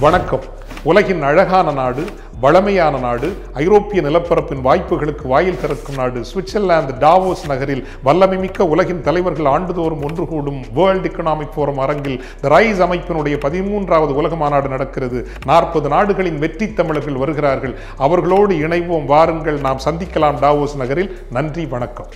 வணக்கம். உலகின் அழகான நாடு, வளமையான நாடு, ஐரோப்பிய நிலப்பரப்பின் வாய்ப்புகளுக்கு வாயில் திறக்கும் நாடு சுவிட்சர்லாந்து டாவோஸ் நகரில் வல்லமைமிக்க உலகின் தலைவர்கள் ஆண்டுதோறும் ஒன்று கூடும் வேர்ல்ட் எக்கனாமிக் ஃபோரம் அரங்கில் தி ரைஸ் அமைப்பினுடைய 13வது உலக மாநாடு நடக்கிறது. 40 நாடுகளின் வெற்றி தமிழர்கள் வருகிறார்கள். அவர்களோடு இணைவோம், வாருங்கள், நாம் சந்திக்கலாம் டாவோஸ் நகரில். நன்றி, வணக்கம்.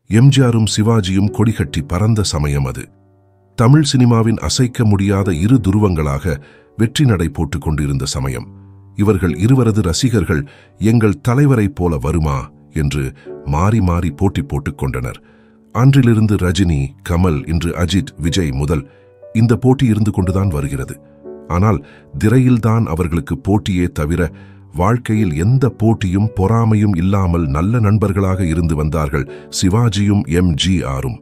எம்ஜிஆரும் சிவாஜியும் கொடிகட்டி பறந்த சமயம் அது. தமிழ் சினிமாவின் அசைக்க முடியாத இரு துருவங்களாக வெற்றி நடை போட்டுக் கொண்டிருந்த சமயம். இவர்கள் இருவரது ரசிகர்கள் எங்கள் தலைவரைப் போல வருமா என்று மாறி மாறி போட்டி போட்டுக் கொண்டனர். அன்றிலிருந்து ரஜினி, கமல், இன்று அஜித், விஜய் முதல் இந்த போட்டி இருந்து கொண்டுதான் வருகிறது. ஆனால் திரையில்தான் அவர்களுக்கு போட்டியே தவிர வாழ்க்கையில் எந்த போட்டியும் பொறாமையும் இல்லாமல் நல்ல நண்பர்களாக இருந்து வந்தார்கள் சிவாஜியும் எம்ஜிஆரும்.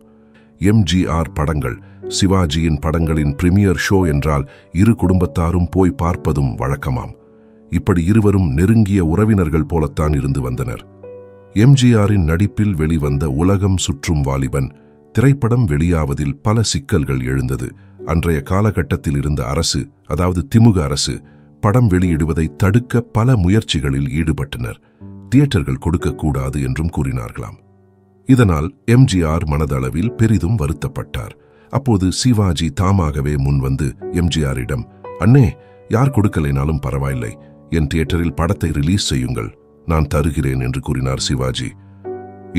எம்ஜிஆர் படங்கள், சிவாஜியின் படங்களின் பிரீமியர் ஷோ என்றால் இரு குடும்பத்தாரும் போய் பார்ப்பதும் வழக்கமாம். இப்படி இருவரும் நெருங்கிய உறவினர்கள் போலத்தான் இருந்து வந்தனர். எம்ஜிஆரின் நடிப்பில் வெளிவந்த உலகம் சுற்றும் வாலிபன் திரைப்படம் வெளியாவதில் பல சிக்கல்கள் எழுந்தது. அன்றைய காலகட்டத்தில் இருந்த அரசு, அதாவது திமுக அரசு, படம் வெளியிடுவதை தடுக்க பல முயற்சிகளில் ஈடுபட்டனர். தியேட்டர்கள் கொடுக்கக்கூடாது என்றும் கூறினார்களாம். இதனால் எம்ஜிஆர் மனதளவில் பெரிதும் வருத்தப்பட்டார். அப்போது சிவாஜி தாமாகவே முன்வந்து எம்ஜிஆரிடம், அண்ணே, யார் கொடுக்கலைனாலும் பரவாயில்லை, என் தியேட்டரில் படத்தை ரிலீஸ் செய்யுங்கள், நான் தருகிறேன் என்று கூறினார் சிவாஜி.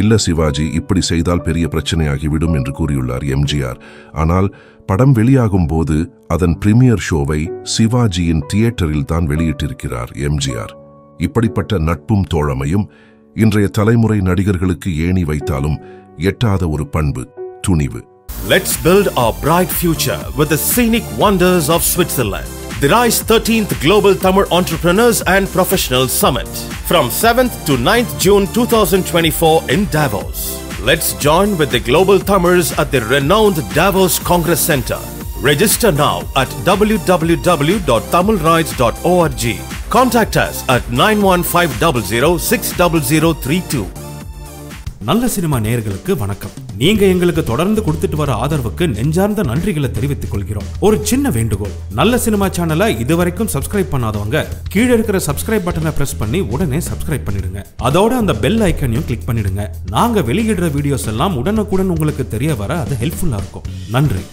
இல்ல சிவாஜி, இப்படி செய்தால் பெரிய பிரச்சனையாகிவிடும் என்று கூறியுள்ளார் எம்ஜிஆர். ஆனால் படம் வெளியாகும் போது அதன் பிரீமியர் ஷோவை சிவாஜியின் தியேட்டரில் தான் வெளியிட்டிருக்கிறார் எம்ஜிஆர். இப்படிப்பட்ட நட்பும் தோழமையும் இன்றைய தலைமுறை நடிகர்களுக்கு ஏணி வைத்தாலும் எட்டாத ஒரு பண்பு, துணிவு. Let's build our bright future with the scenic wonders of Switzerland. The RISE 13th Global Tamil Entrepreneurs and Professionals Summit from 7th to 9th June 2024 in Davos. Let's join with the global Tamils at the renowned Davos Congress Center. Register now at www.tamilrides.org. Contact us at 9150060032. நல்ல cinema நேயர்களுக்கு வணக்கம். நீங்க எங்களுக்கு தொடர்ந்து கொடுத்துட்டு வர ஆதரவுக்கு நெஞ்சார்ந்த நன்றிகளை தெரிவித்துக் கொள்கிறோம். ஒரு சின்ன வேண்டுகோள், நல்ல சினிமா சேனலை இதுவரைக்கும் சப்ஸ்கிரைப் பண்ணாதவங்க கீழே இருக்கிற சப்ஸ்கிரைப் பட்டனை பிரஸ் பண்ணி உடனே சப்ஸ்கிரைப் பண்ணிடுங்க. அதோட அந்த பெல் ஐக்கனையும் கிளிக் பண்ணிடுங்க. நாங்க வெளியிடுற வீடியோஸ் எல்லாம் உடனுக்குடன் உங்களுக்கு தெரிய வர அது ஹெல்ப்ஃபுல்லா இருக்கும். நன்றி.